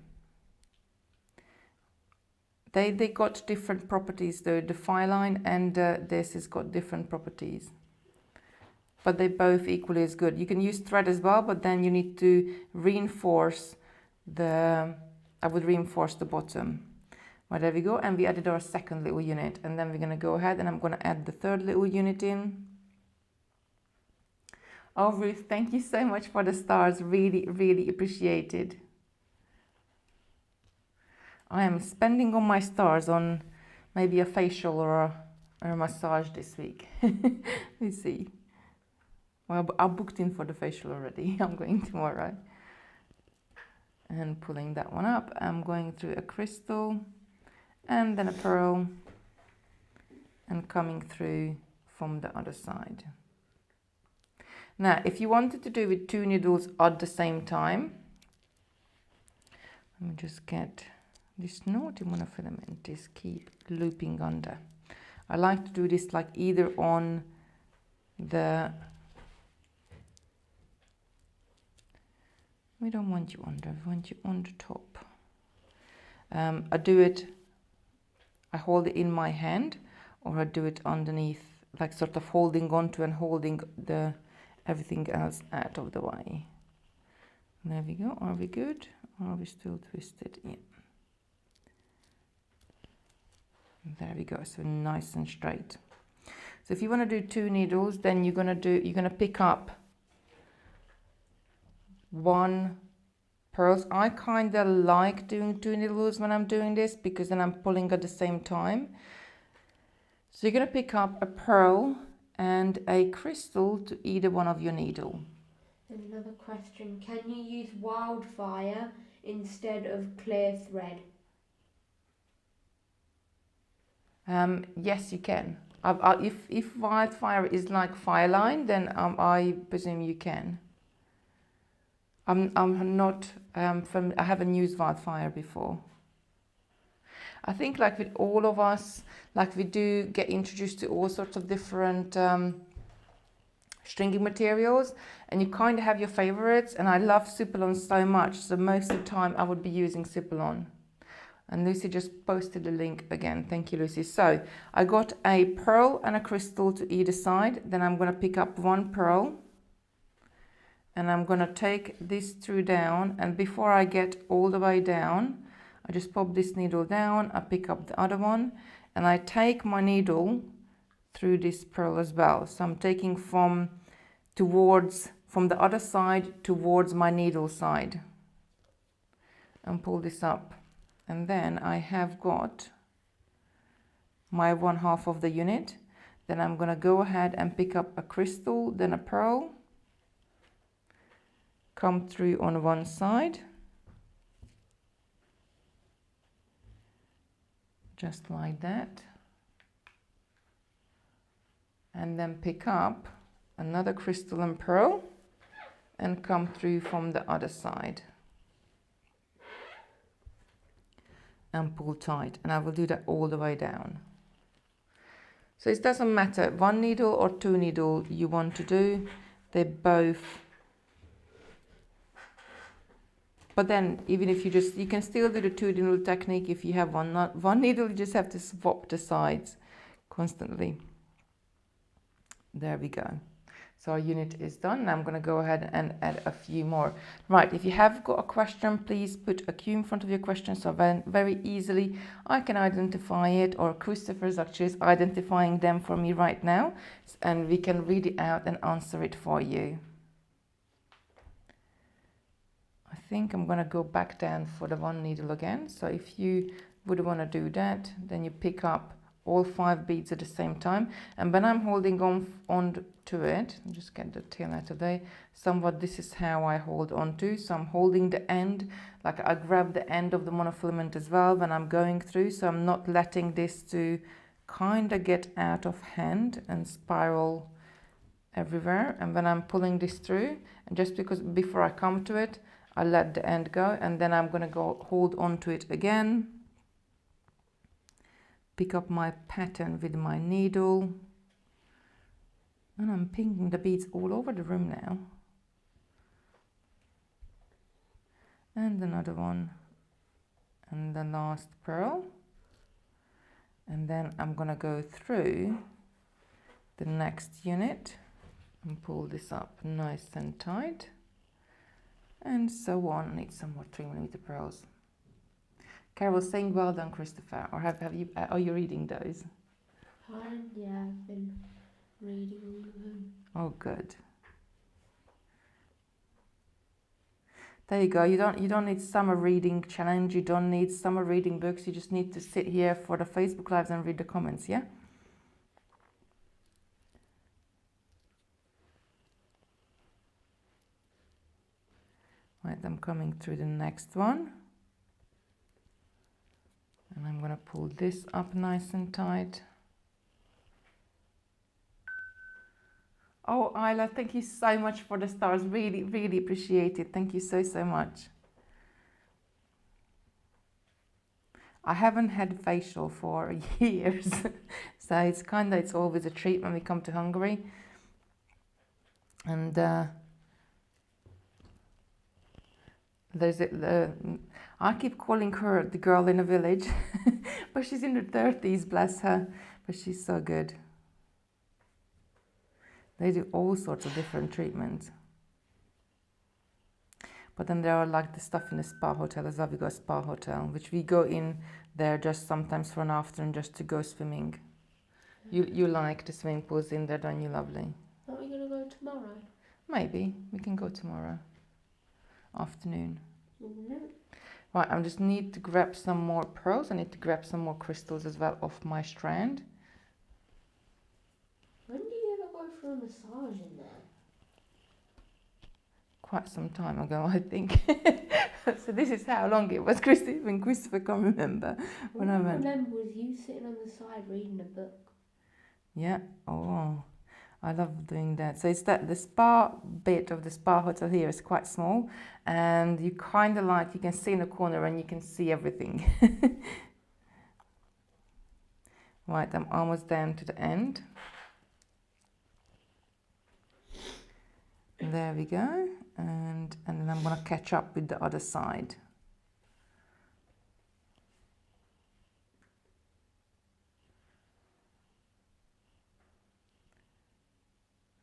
They got different properties though. The phi line and this has got different properties. But they both equally as good. You can use thread as well, but then you need to reinforce I would reinforce the bottom. Well, there we go, and we added our second little unit, and then we're going to go ahead and I'm going to add the third little unit in. Oh, Ruth, thank you so much for the stars. Really, really appreciated. I am spending all my stars on maybe a facial or a massage this week. Let's see. Well, I booked in for the facial already. I'm going tomorrow. And pulling that one up, I'm going through a crystal and then a pearl and coming through from the other side. Now, if you wanted to do with two needles at the same time, let me just get this naughty monofilament, this keep looping under. I like to do this like either on the, we don't want you under, we want you on the top. I do it, I hold it in my hand, or I do it underneath, like sort of holding onto and holding the everything else out of the way. There we go. Are we good? Or are we still twisted? Yeah. There we go. So nice and straight. So if you want to do two needles, then you're gonna pick up one pearls. I kind of like doing two needles when I'm doing this because then I'm pulling at the same time. So you're gonna pick up a pearl and a crystal to either one of your needle. Another question, can you use wildfire instead of clear thread? Yes, you can. If wildfire is like fire line, then I presume you can. I'm not I haven't used wildfire before. I think like with all of us, like we do get introduced to all sorts of different stringing materials, and you kind of have your favorites, and I love Supalon so much, so most of the time I would be using Supalon. And Lucy just posted the link again. Thank you, Lucy. So I got a pearl and a crystal to either side. Then I'm going to pick up one pearl and I'm gonna take this through down, and before I get all the way down, I just pop this needle down, I pick up the other one, and I take my needle through this pearl as well. So I'm taking from the other side towards my needle side, and pull this up. And then I have got my 1/2 of the unit. Then I'm gonna go ahead and pick up a crystal, then a pearl, come through on one side, just like that, and then pick up another crystal and pearl and come through from the other side and pull tight, and I will do that all the way down. So it doesn't matter 1 needle or 2 needle you want to do, they both. But then even if you can still do the 2 needle technique if you have one needle, you just have to swap the sides constantly. There we go. So our unit is done. Now I'm going to go ahead and add a few more. Right, if you have got a question, please put a Q in front of your question, so very easily I can identify it, or Christopher's actually is identifying them for me right now, and we can read it out and answer it for you. I think I'm going to go back down for the 1 needle again. So if you would want to do that, then you pick up all 5 beads at the same time, and when I'm holding on to it, just get the tail out of there, somewhat this is how I hold on to. So I'm holding the end, like I grab the end of the monofilament as well when I'm going through, so I'm not letting this to kind of get out of hand and spiral everywhere. And when I'm pulling this through, and just because before I come to it, I let the end go, and then I'm going to go hold on to it again, pick up my pattern with my needle, and I'm pinking the beads all over the room now. And another one, and the last pearl. And then I'm gonna go through the next unit and pull this up nice and tight. And so on. I need some more 3mm pearls. Carol's saying well done, Christopher. Or are you reading those? Yeah, I've been reading all of them. Oh, good. There you go. You don't need summer reading challenge. You don't need summer reading books. You just need to sit here for the Facebook lives and read the comments. Yeah. Right. I'm coming through the next one. And I'm going to pull this up nice and tight. Oh, Isla, thank you so much for the stars. Really, really appreciate it. Thank you so, so much. I haven't had facial for years. So it's always a treat when we come to Hungary. And I keep calling her the girl in the village, but she's in her 30s, bless her, but she's so good. They do all sorts of different treatments. But then there are like the stuff in the spa hotel as well. We got a spa hotel, which we go in there just sometimes for an afternoon just to go swimming. You like the swimming pools in there, don't you, lovely? Aren't we going to go tomorrow? Maybe. We can go tomorrow afternoon. Mm-hmm. Right, I just need to grab some more pearls. I need to grab some more crystals as well off my strand. When do you ever go for a massage in there? Quite some time ago, I think. So this is how long it was, when Christopher can't remember. All I remember was you sitting on the side reading a book. Yeah, oh, I love doing that. So it's that the spa bit of the spa hotel here is quite small, and you kind of like, you can see in the corner and you can see everything. Right, I'm almost down to the end. There we go, and then I'm gonna catch up with the other side.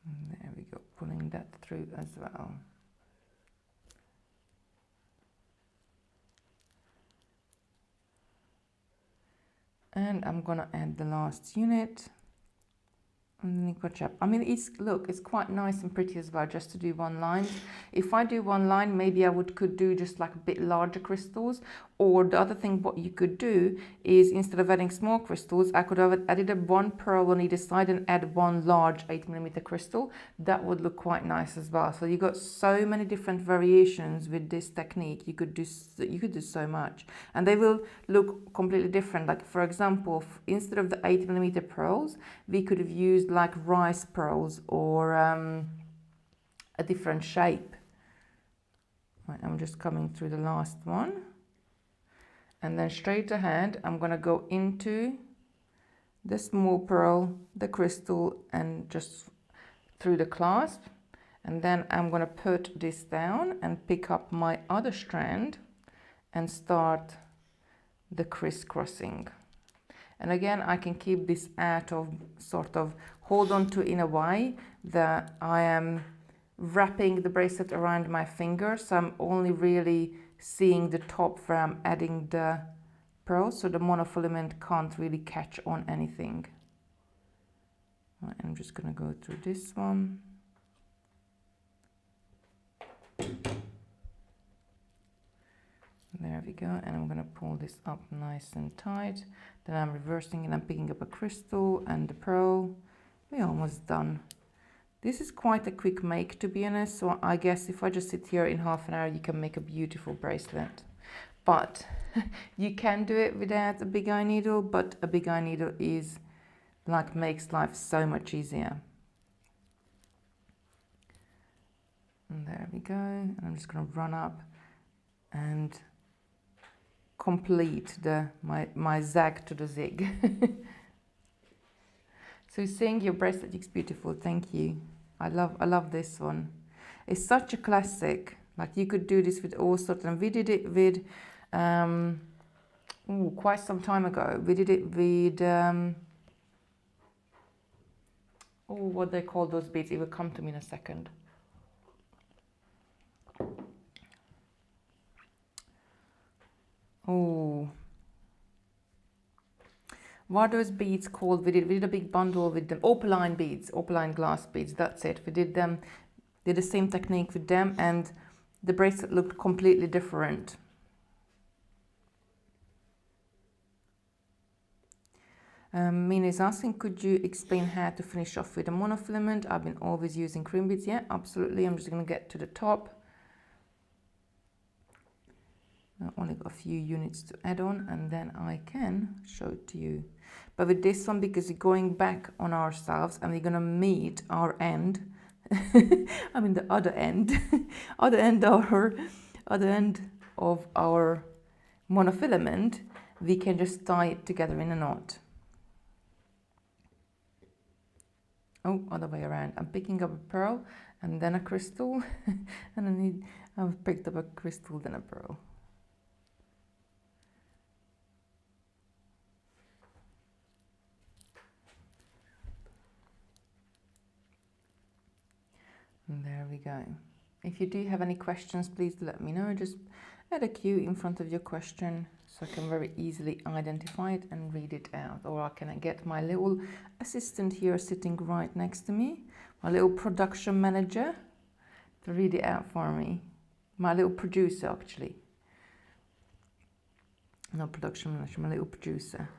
And there we go, pulling that through as well. And I'm gonna add the last unit. And then you got chap. I mean, it's quite nice and pretty as well, just to do one line. If I do one line, maybe I could do just like a bit larger crystals. Or the other thing, what you could do is, instead of adding small crystals, I could have added a one pearl on either side and add one large 8mm crystal. That would look quite nice as well. So you got so many different variations with this technique. You could do so much, and they will look completely different. Like for example, instead of the 8mm pearls, we could have used like rice pearls or a different shape. Right, I'm just coming through the last one. And then straight ahead, I'm going to go into the small pearl, the crystal, and just through the clasp. And then I'm going to put this down and pick up my other strand and start the crisscrossing. And again, I can keep this out of sort of hold on to in a way that I am wrapping the bracelet around my finger. So I'm only really seeing the top where I'm adding the pearl, so the monofilament can't really catch on anything. Right, I'm just going to go through this one. There we go, and I'm going to pull this up nice and tight. Then I'm reversing and I'm picking up a crystal and the pearl. We're almost done. This is quite a quick make, to be honest, so I guess if I just sit here in half an hour, you can make a beautiful bracelet. But you can do it without a big eye needle, but a big eye needle is like makes life so much easier. And there we go, and I'm just going to run up and complete my zag to the zig. So saying your bracelet looks beautiful, thank you. I love this one. It's such a classic. Like you could do this with all sorts, and we did it with quite some time ago. We did it with what they call those beads. It will come to me in a second. Oh, what are those beads called? We did a big bundle with them. Opaline beads, opaline glass beads. That's it. We did the same technique with them, and the bracelet looked completely different. Mina is asking, could you explain how to finish off with a monofilament? I've been always using cream beads. Yeah, absolutely. I'm just going to get to the top. I only got a few units to add on, and then I can show it to you. But with this one, because we're going back on ourselves and we're going to meet our end, I mean the other end, other end of our monofilament, we can just tie it together in a knot. Oh, other way around. I'm picking up a pearl and then a crystal, and I've picked up a crystal, then a pearl. And there we go. If you do have any questions, please let me know. Just add a Q in front of your question so I can very easily identify it and read it out. Or I can get my little assistant here sitting right next to me, my little production manager, to read it out for me. My little producer, actually. Not production manager, my little producer.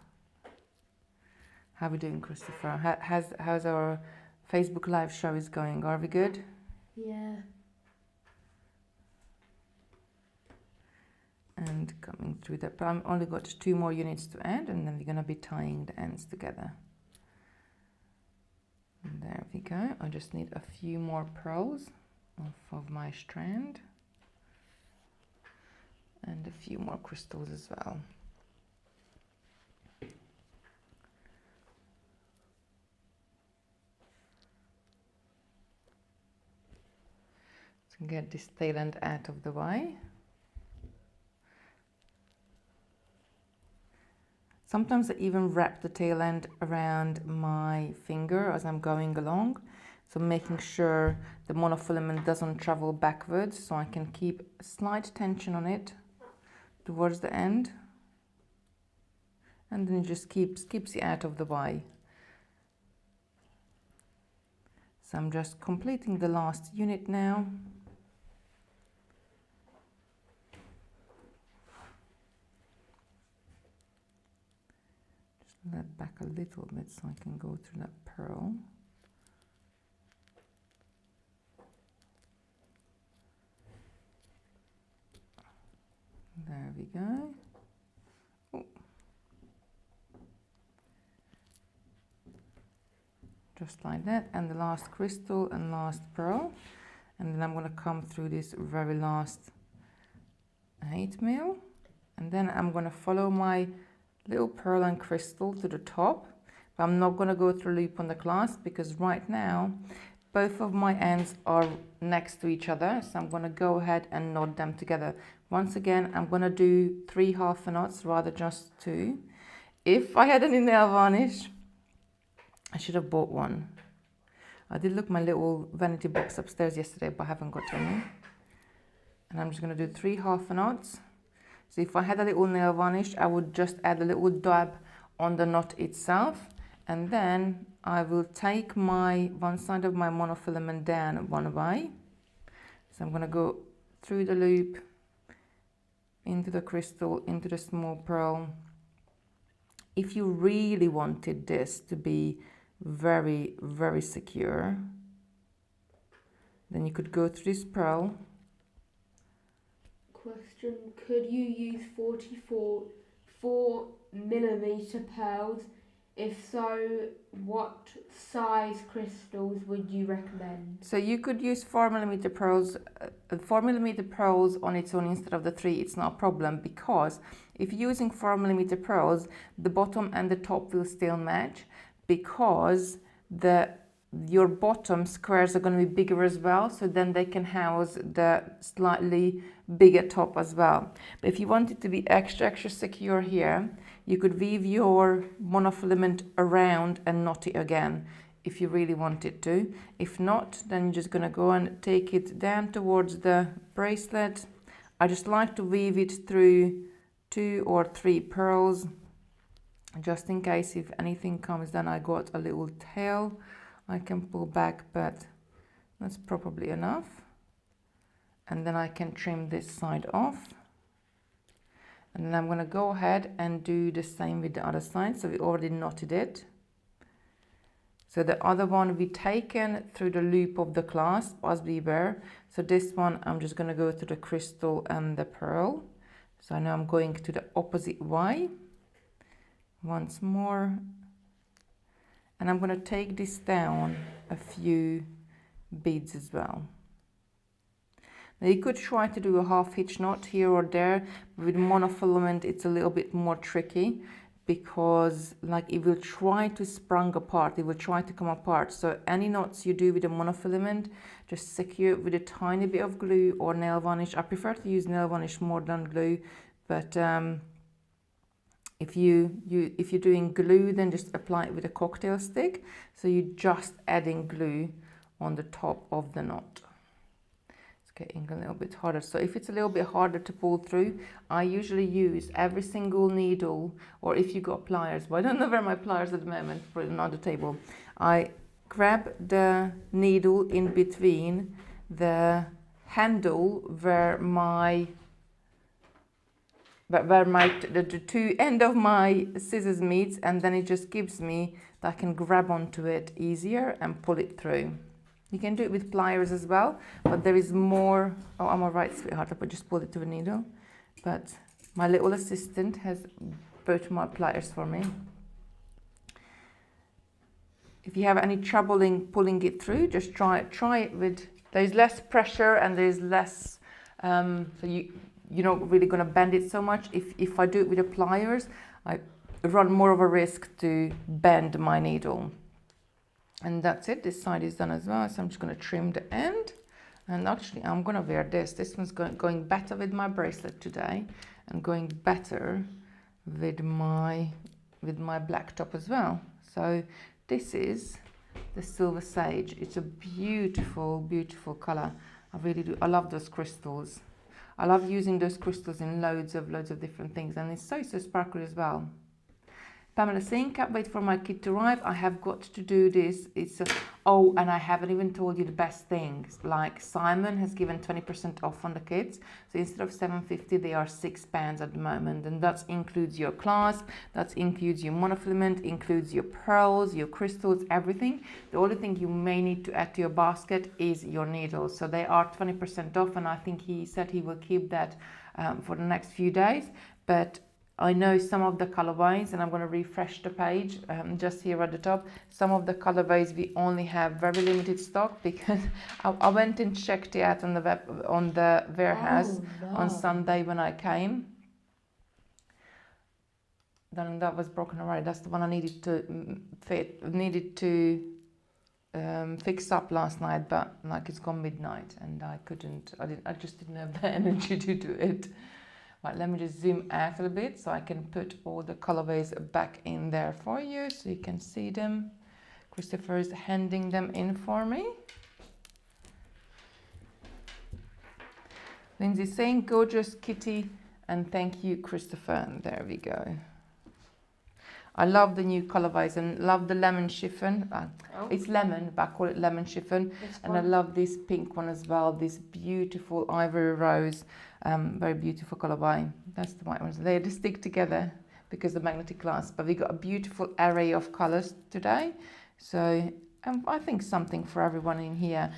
How are we doing, Christopher? How's our Facebook Live show is going? Are we good? Yeah. And coming through that, but I've only got 2 more units to add, and then we're going to be tying the ends together. And there we go. I just need a few more pearls off of my strand, and a few more crystals as well. To get this tail end out of the way. Sometimes I even wrap the tail end around my finger as I'm going along, so making sure the monofilament doesn't travel backwards, so I can keep a slight tension on it towards the end. and then it just keeps it out of the way. So I'm just completing the last unit now. Just let back a little bit so I can go through that pearl. There we go. Oh. Just like that, and the last crystal and last pearl, and then I'm going to come through this very last 8mm, and then I'm going to follow my little pearl and crystal to the top, but I'm not going to go through a loop on the clasp because right now both of my ends are next to each other, so I'm going to go ahead and knot them together. Once again, I'm going to do 3 half knots rather just 2. If I had any nail varnish, I should have bought one. I did look my little vanity box upstairs yesterday, but I haven't got any. And I'm just going to do 3 half knots. So if I had a little nail varnish, I would just add a little dab on the knot itself, and then I will take my one side of my monofilament down one way. So I'm going to go through the loop, into the crystal, into the small pearl. If you really wanted this to be very, very secure, then you could go through this pearl. Question, could you use 4mm pearls? If so, what size crystals would you recommend? So you could use 4mm pearls, 4mm pearls on its own instead of the 3. It's not a problem, because if you're using 4mm pearls, the bottom and the top will still match, because your bottom squares are going to be bigger as well, so then they can house the slightly bigger top as well. But if you want it to be extra secure here, you could weave your monofilament around and knot it again if you really wanted to. If not, then you're just going to go and take it down towards the bracelet. I just like to weave it through 2 or 3 pearls, just in case if anything comes. Then I got a little tail I can pull back, but that's probably enough. And then I can trim this side off. And then I'm going to go ahead and do the same with the other side. So we already knotted it. So the other one will be taken through the loop of the clasp as we were. So this one I'm just going to go to the crystal and the pearl. So now I'm going to the opposite way once more. And I'm going to take this down a few beads as well. Now you could try to do a half hitch knot here or there. With monofilament it's a little bit more tricky, because like it will try to sprung apart, it will try to come apart. So any knots you do with a monofilament, just secure it with a tiny bit of glue or nail varnish. I prefer to use nail varnish more than glue, but if you're doing glue, then just apply it with a cocktail stick. So you're just adding glue on the top of the knot. It's getting a little bit harder. So if it's a little bit harder to pull through, I usually use every single needle, or if you got pliers, but I don't know where my pliers at the moment, put it on the table. I grab the needle in between the handle where the two end of my scissors meets, and then it just gives me that I can grab onto it easier and pull it through. You can do it with pliers as well, but there is more. Oh, I'm all right, sweetheart, I just pulled it to a needle. But my little assistant has bought my pliers for me. If you have any trouble in pulling it through, just try it with, there's less pressure and there's less, so you're not really going to bend it so much. If I do it with the pliers, I run more of a risk to bend my needle. And that's it, this side is done as well. So I'm just going to trim the end, and actually I'm going to wear this one's going better with my bracelet today, and going better with my black top as well. So this is the Silver Sage. It's a beautiful, beautiful color. I really do. I love those crystals. I love using those crystals in loads of different things, and it's so sparkly as well. Pamela saying, can't wait for my kit to arrive. I have got to do this. It's oh, and I haven't even told you the best things. Like Simon has given 20% off on the kits. So instead of £7.50, they are £6 at the moment. And that includes your clasp, that includes your monofilament, includes your pearls, your crystals, everything. The only thing you may need to add to your basket is your needles. So they are 20% off, and I think he said he will keep that for the next few days. But I know some of the colorways, and I'm going to refresh the page just here at the top. Some of the colorways we only have very limited stock, because I went and checked it out on the warehouse on Sunday when I came. Then that was broken already. That's the one I needed to fix up last night, but like it's gone midnight and I just didn't have the energy to do it. Right, let me just zoom out a little bit so I can put all the colorways back in there for you so you can see them. Christopher is handing them in for me. Lindsay saying, gorgeous Kitti, and thank you, Christopher. And there we go. I love the new colorways and love the lemon chiffon. It's lemon, but I call it lemon chiffon. And I love this pink one as well, this beautiful ivory rose. Very beautiful colorway. That's the white ones. They just stick together because the magnetic glass. But we got a beautiful array of colors today. So I think something for everyone in here.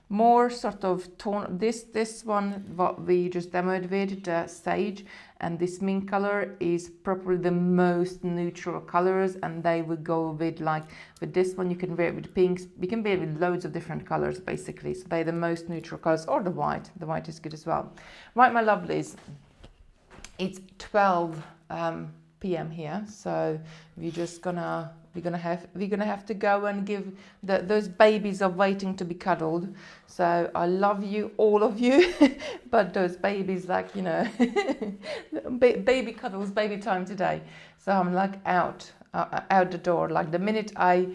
More sort of tone. This one, what we just demoed with, the sage, and this mint color is probably the most neutral colors, and they would go with with this one you can wear it with pinks. You can wear it with loads of different colors basically. So they're the most neutral colors, or the white. The white is good as well. Right, my lovelies. It's 12 p.m. here, so we're gonna have to go and give those babies are waiting to be cuddled. So I love you, all of you, but those babies, like, you know, baby cuddles, baby time today. So I'm like out the door. Like the minute I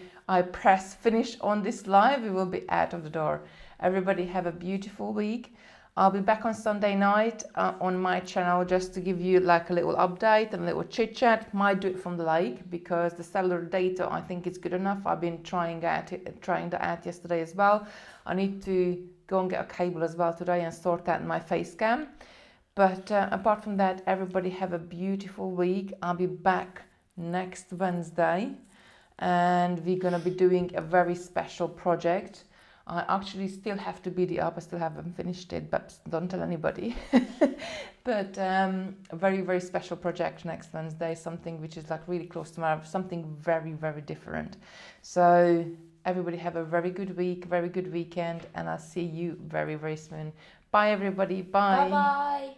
press finish on this live, we will be out of the door. Everybody have a beautiful week. I'll be back on Sunday night on my channel just to give you like a little update and a little chit chat. Might do it from the lake because the cellular data I think is good enough. I've been trying that out yesterday as well. I need to go and get a cable as well today and sort out my face cam. But apart from that, everybody have a beautiful week. I'll be back next Wednesday and we're gonna be doing a very special project. I actually still have to bead it up. I still haven't finished it, but don't tell anybody. But a very, very special project next Wednesday, something which is like really close to my heart, something very, very different. So everybody have a very good week, very good weekend, and I'll see you very, very soon. Bye, everybody. Bye. Bye-bye.